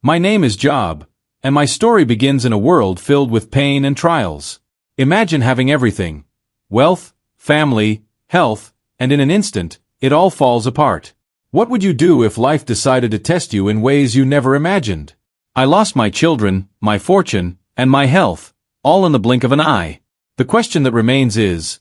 My name is Job, and my story begins in a world filled with pain and trials. Imagine having everything: wealth, family, health, and in an instant, it all falls apart. What would you do if life decided to test you in ways you never imagined? I lost my children, my fortune, and my health, all in the blink of an eye. The question that remains is,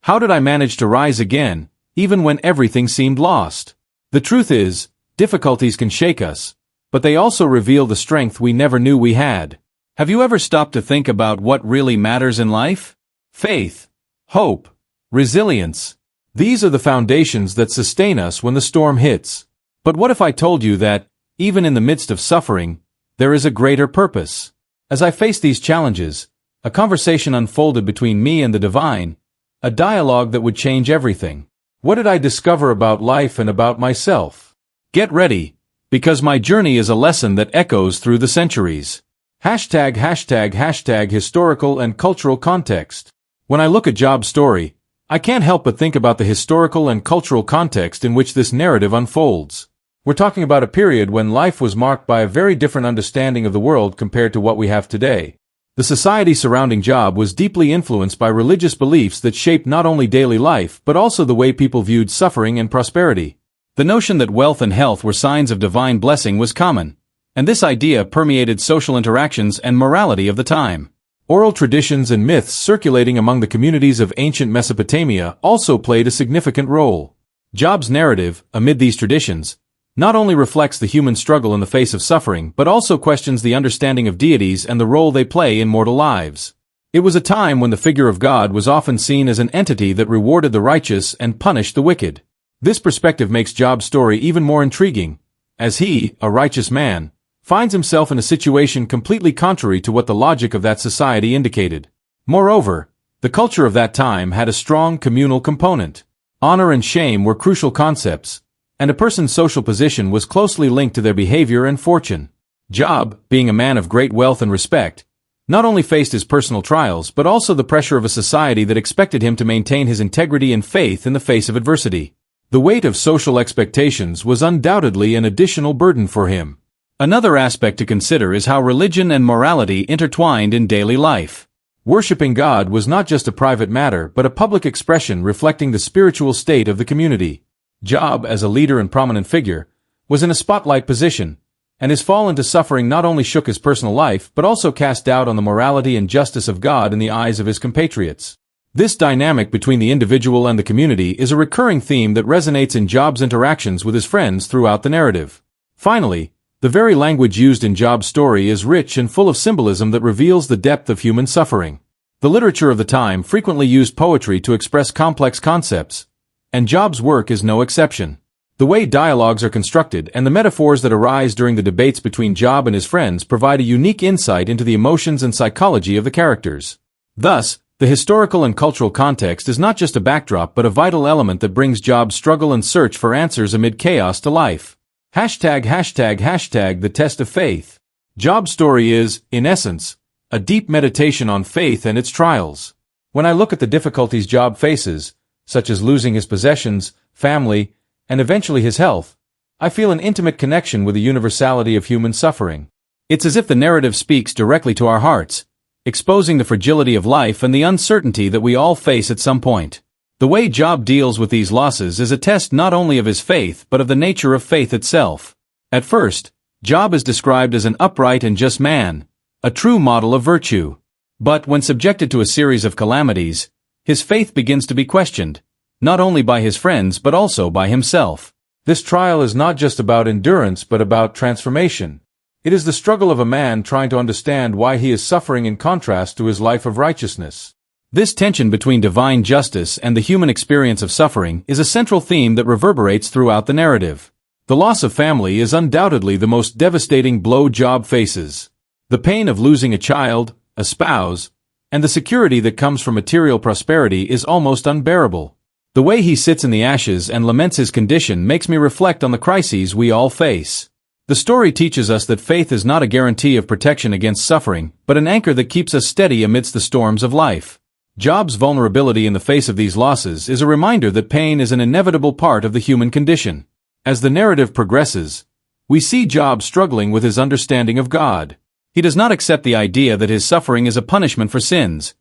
how did I manage to rise again, even when everything seemed lost? The truth is, difficulties can shake us, but they also reveal the strength we never knew we had. Have you ever stopped to think about what really matters in life? Faith, hope, resilience. These are the foundations that sustain us when the storm hits. But what if I told you that, even in the midst of suffering, there is a greater purpose? As I faced these challenges, a conversation unfolded between me and the divine, a dialogue that would change everything. What did I discover about life and about myself? Get ready, because my journey is a lesson that echoes through the centuries. ##### historical and cultural context. When I look at Job's story, I can't help but think about the historical and cultural context in which this narrative unfolds. We're talking about a period when life was marked by a very different understanding of the world compared to what we have today. The society surrounding Job was deeply influenced by religious beliefs that shaped not only daily life but also the way people viewed suffering and prosperity. The notion that wealth and health were signs of divine blessing was common, and this idea permeated social interactions and morality of the time. Oral traditions and myths circulating among the communities of ancient Mesopotamia also played a significant role. Job's narrative, amid these traditions, not only reflects the human struggle in the face of suffering but also questions the understanding of deities and the role they play in mortal lives. It was a time when the figure of God was often seen as an entity that rewarded the righteous and punished the wicked. This perspective makes Job's story even more intriguing, as he, a righteous man, finds himself in a situation completely contrary to what the logic of that society indicated. Moreover, the culture of that time had a strong communal component. Honor and shame were crucial concepts, and a person's social position was closely linked to their behavior and fortune. Job, being a man of great wealth and respect, not only faced his personal trials but also the pressure of a society that expected him to maintain his integrity and faith in the face of adversity. The weight of social expectations was undoubtedly an additional burden for him. Another aspect to consider is how religion and morality intertwined in daily life. Worshipping God was not just a private matter but a public expression reflecting the spiritual state of the community. Job, as a leader and prominent figure, was in a spotlight position, and his fall into suffering not only shook his personal life but also cast doubt on the morality and justice of God in the eyes of his compatriots. This dynamic between the individual and the community is a recurring theme that resonates in Job's interactions with his friends throughout the narrative. Finally, the very language used in Job's story is rich and full of symbolism that reveals the depth of human suffering. The literature of the time frequently used poetry to express complex concepts, and Job's work is no exception. The way dialogues are constructed and the metaphors that arise during the debates between Job and his friends provide a unique insight into the emotions and psychology of the characters. Thus, the historical and cultural context is not just a backdrop but a vital element that brings Job's struggle and search for answers amid chaos to life. #### The test of faith. Job's story is, in essence, a deep meditation on faith and its trials. When I look at the difficulties Job faces, such as losing his possessions, family, and eventually his health, I feel an intimate connection with the universality of human suffering. It's as if the narrative speaks directly to our hearts, exposing the fragility of life and the uncertainty that we all face at some point. The way Job deals with these losses is a test not only of his faith but of the nature of faith itself. At first, Job is described as an upright and just man, a true model of virtue. But when subjected to a series of calamities, his faith begins to be questioned, not only by his friends but also by himself. This trial is not just about endurance but about transformation. It is the struggle of a man trying to understand why he is suffering in contrast to his life of righteousness. This tension between divine justice and the human experience of suffering is a central theme that reverberates throughout the narrative. The loss of family is undoubtedly the most devastating blow Job faces. The pain of losing a child, a spouse, and the security that comes from material prosperity is almost unbearable. The way he sits in the ashes and laments his condition makes me reflect on the crises we all face. The story teaches us that faith is not a guarantee of protection against suffering, but an anchor that keeps us steady amidst the storms of life. Job's vulnerability in the face of these losses is a reminder that pain is an inevitable part of the human condition. As the narrative progresses, we see Job struggling with his understanding of God. He does not accept the idea that his suffering is a punishment for sins,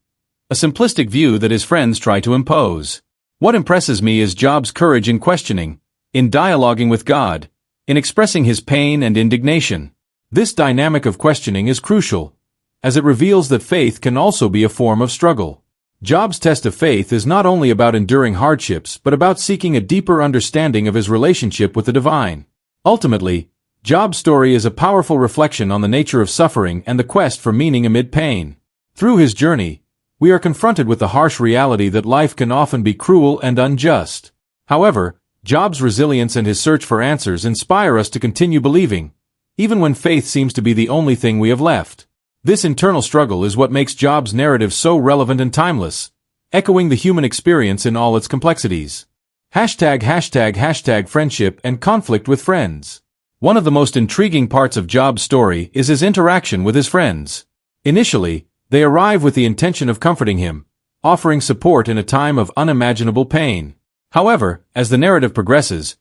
a simplistic view that his friends try to impose. What impresses me is Job's courage in questioning, in dialoguing with God, in expressing his pain and indignation. This dynamic of questioning is crucial, as it reveals that faith can also be a form of struggle. Job's test of faith is not only about enduring hardships but about seeking a deeper understanding of his relationship with the divine. Ultimately, Job's story is a powerful reflection on the nature of suffering and the quest for meaning amid pain. Through his journey, we are confronted with the harsh reality that life can often be cruel and unjust. However, Job's resilience and his search for answers inspire us to continue believing, even when faith seems to be the only thing we have left. This internal struggle is what makes Job's narrative so relevant and timeless, echoing the human experience in all its complexities. ### friendship and conflict with friends. One of the most intriguing parts of Job's story is his interaction with his friends. Initially, they arrive with the intention of comforting him, offering support in a time of unimaginable pain. However, as the narrative progresses,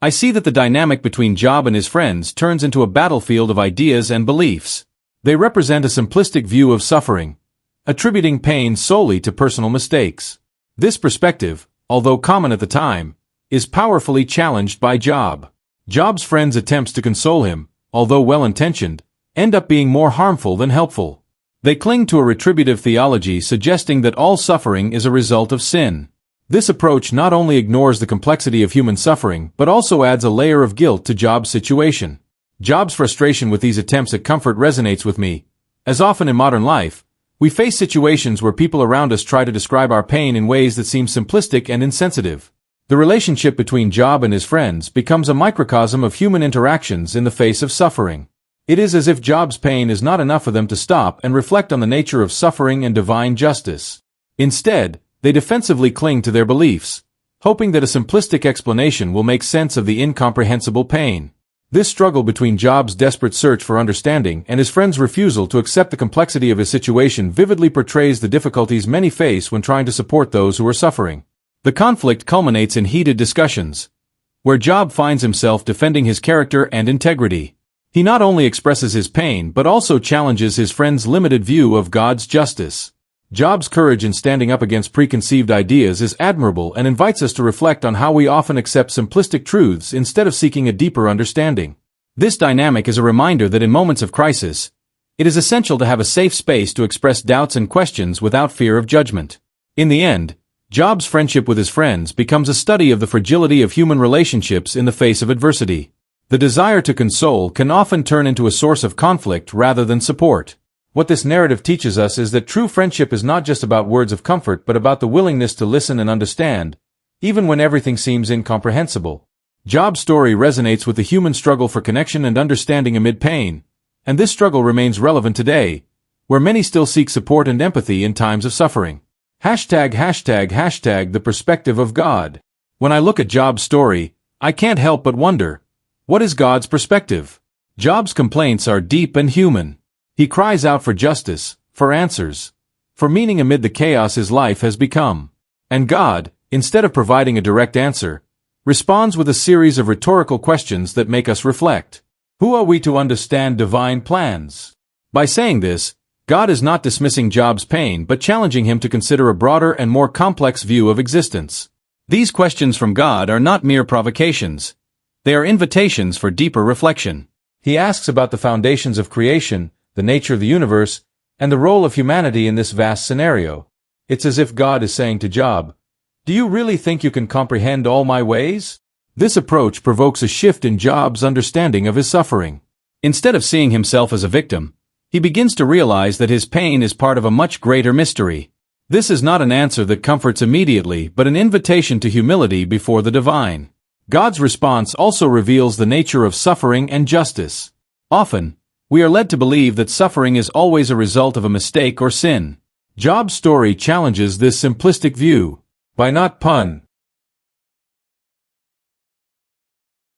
I see that the dynamic between Job and his friends turns into a battlefield of ideas and beliefs. They represent a simplistic view of suffering, attributing pain solely to personal mistakes. This perspective, although common at the time, is powerfully challenged by Job. Job's friends' attempts to console him, although well-intentioned, end up being more harmful than helpful. They cling to a retributive theology suggesting that all suffering is a result of sin. This approach not only ignores the complexity of human suffering but also adds a layer of guilt to Job's situation. Job's frustration with these attempts at comfort resonates with me. As often in modern life, we face situations where people around us try to describe our pain in ways that seem simplistic and insensitive. The relationship between Job and his friends becomes a microcosm of human interactions in the face of suffering. It is as if Job's pain is not enough for them to stop and reflect on the nature of suffering and divine justice. Instead, they defensively cling to their beliefs, hoping that a simplistic explanation will make sense of the incomprehensible pain. This struggle between Job's desperate search for understanding and his friend's refusal to accept the complexity of his situation vividly portrays the difficulties many face when trying to support those who are suffering. The conflict culminates in heated discussions, where Job finds himself defending his character and integrity. He not only expresses his pain but also challenges his friend's limited view of God's justice. Job's courage in standing up against preconceived ideas is admirable and invites us to reflect on how we often accept simplistic truths instead of seeking a deeper understanding. This dynamic is a reminder that in moments of crisis, it is essential to have a safe space to express doubts and questions without fear of judgment. In the end, Job's friendship with his friends becomes a study of the fragility of human relationships in the face of adversity. The desire to console can often turn into a source of conflict rather than support. What this narrative teaches us is that true friendship is not just about words of comfort but about the willingness to listen and understand, even when everything seems incomprehensible. Job's story resonates with the human struggle for connection and understanding amid pain, and this struggle remains relevant today, where many still seek support and empathy in times of suffering. ### the perspective of God. When I look at Job's story, I can't help but wonder, what is God's perspective? Job's complaints are deep and human. He cries out for justice, for answers, for meaning amid the chaos his life has become. And God, instead of providing a direct answer, responds with a series of rhetorical questions that make us reflect. Who are we to understand divine plans? By saying this, God is not dismissing Job's pain but challenging him to consider a broader and more complex view of existence. These questions from God are not mere provocations. They are invitations for deeper reflection. He asks about the foundations of creation, the nature of the universe, and the role of humanity in this vast scenario. It's as if God is saying to Job, "Do you really think you can comprehend all my ways?" This approach provokes a shift in Job's understanding of his suffering. Instead of seeing himself as a victim, he begins to realize that his pain is part of a much greater mystery. This is not an answer that comforts immediately, but an invitation to humility before the divine. God's response also reveals the nature of suffering and justice. Often, we are led to believe that suffering is always a result of a mistake or sin. Job's story challenges this simplistic view. By not pun,